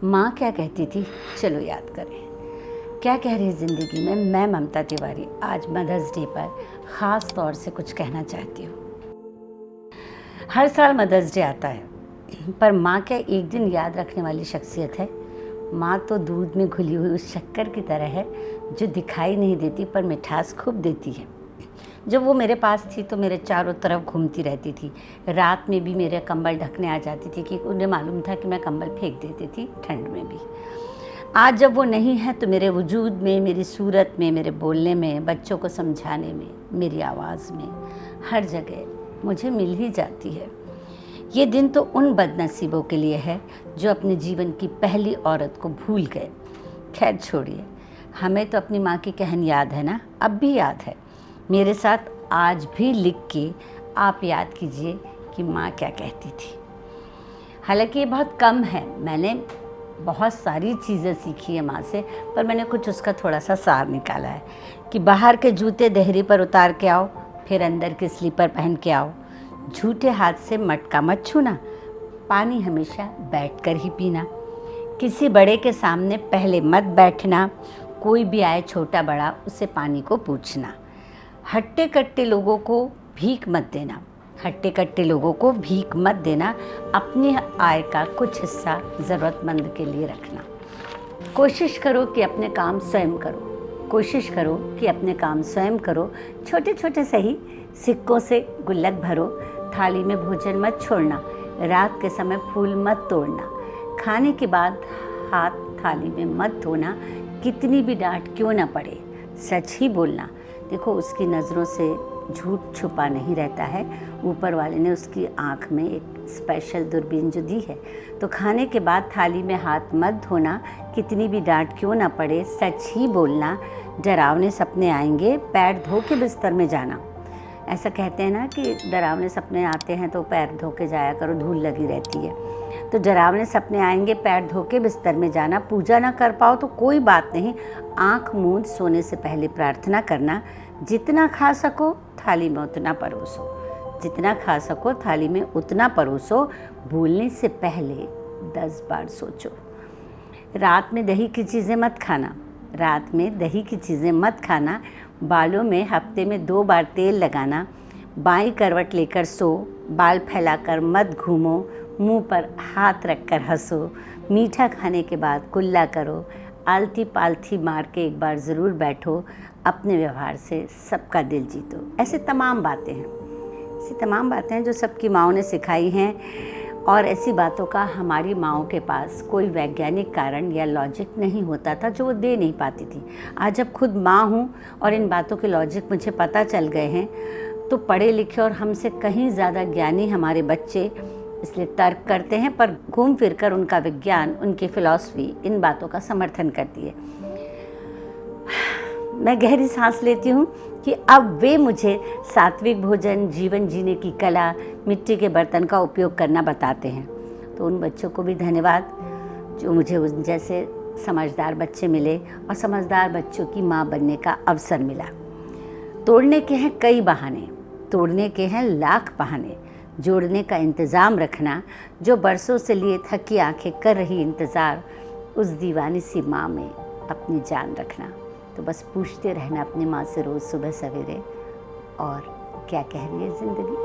माँ क्या कहती थी, चलो याद करें। क्या कह रही ज़िंदगी में मैं ममता तिवारी आज मदर्स डे पर ख़ास तौर से कुछ कहना चाहती हूँ। हर साल मदर्स डे आता है, पर माँ क्या एक दिन याद रखने वाली शख्सियत है। माँ तो दूध में घुली हुई उस शक्कर की तरह है जो दिखाई नहीं देती पर मिठास खूब देती है। जब वो मेरे पास थी तो मेरे चारों तरफ घूमती रहती थी। रात में भी मेरे कंबल ढकने आ जाती थी कि उन्हें मालूम था कि मैं कंबल फेंक देती थी ठंड में भी। आज जब वो नहीं है तो मेरे वजूद में, मेरी सूरत में, मेरे बोलने में, बच्चों को समझाने में, मेरी आवाज़ में, हर जगह मुझे मिल ही जाती है। ये दिन तो उन बदनसीबों के लिए है जो अपने जीवन की पहली औरत को भूल गए। खैर छोड़िए, हमें तो अपनी माँ की कहन याद है ना, अब भी याद है। मेरे साथ आज भी लिख के आप याद कीजिए कि माँ क्या कहती थी। हालांकि ये बहुत कम है, मैंने बहुत सारी चीज़ें सीखी है माँ से, पर मैंने कुछ उसका थोड़ा सा सार निकाला है कि बाहर के जूते देहरी पर उतार के आओ, फिर अंदर के स्लीपर पहन के आओ। झूठे हाथ से मटका मत छूना, पानी हमेशा बैठकर ही पीना, किसी बड़े के सामने पहले मत बैठना, कोई भी आए छोटा बड़ा उससे पानी को पूछना, हट्टे कट्टे लोगों को भीख मत देना, हट्टे कट्टे लोगों को भीख मत देना, अपनी आय का कुछ हिस्सा ज़रूरतमंद के लिए रखना। कोशिश करो कि अपने काम स्वयं करो, कोशिश करो कि अपने काम स्वयं करो। छोटे छोटे सही सिक्कों से गुल्लक भरो, थाली में भोजन मत छोड़ना, रात के समय फूल मत तोड़ना, खाने के बाद हाथ थाली में मत धोना, कितनी भी डांट क्यों ना पड़े सच ही बोलना। देखो, उसकी नज़रों से झूठ छुपा नहीं रहता है, ऊपर वाले ने उसकी आँख में एक स्पेशल दूरबीन जो दी है। तो खाने के बाद थाली में हाथ मत धोना, कितनी भी डांट क्यों ना पड़े सच ही बोलना, डरावने सपने आएंगे पैर धो के बिस्तर में जाना। ऐसा कहते हैं ना कि डरावने सपने आते हैं तो पैर धो के जाया करो, धूल लगी रहती है। तो डरावने सपने आएंगे, पैर धो के बिस्तर में जाना। पूजा ना कर पाओ तो कोई बात नहीं, आँख मूंद सोने से पहले प्रार्थना करना। जितना खा सको थाली में उतना परोसो, जितना खा सको थाली में उतना परोसो, भूलने से पहले 10 बार सोचो। रात में दही की चीज़ें मत खाना, रात में दही की चीज़ें मत खाना। बालों में हफ्ते में 2 बार तेल लगाना। बाईं करवट लेकर सो, बाल फैलाकर मत घूमो, मुंह पर हाथ रखकर हंसो, मीठा खाने के बाद कुल्ला करो, आलती पालथी मार के एक बार ज़रूर बैठो, अपने व्यवहार से सबका दिल जीतो। ऐसे तमाम बातें हैं, ऐसी तमाम बातें हैं जो सबकी माँओं ने सिखाई हैं, और ऐसी बातों का हमारी माँओं के पास कोई वैज्ञानिक कारण या लॉजिक नहीं होता था जो वो दे नहीं पाती थी। आज जब खुद माँ हूँ और इन बातों के लॉजिक मुझे पता चल गए हैं, तो पढ़े लिखे और हमसे कहीं ज़्यादा ज्ञानी हमारे बच्चे इसलिए तर्क करते हैं, पर घूम फिर कर उनका विज्ञान, उनकी फ़िलॉसफी इन बातों का समर्थन करती है। मैं गहरी सांस लेती हूँ कि अब वे मुझे सात्विक भोजन, जीवन जीने की कला, मिट्टी के बर्तन का उपयोग करना बताते हैं। तो उन बच्चों को भी धन्यवाद जो मुझे उन जैसे समझदार बच्चे मिले और समझदार बच्चों की माँ बनने का अवसर मिला। तोड़ने के हैं कई बहाने, तोड़ने के हैं लाख बहाने, जोड़ने का इंतज़ाम रखना। जो बरसों से लिए थकी आंखें कर रही इंतज़ार, उस दीवानी सी माँ में अपनी जान रखना। तो बस पूछते रहना अपनी माँ से रोज़ सुबह सवेरे, और क्या कह रही है ज़िंदगी।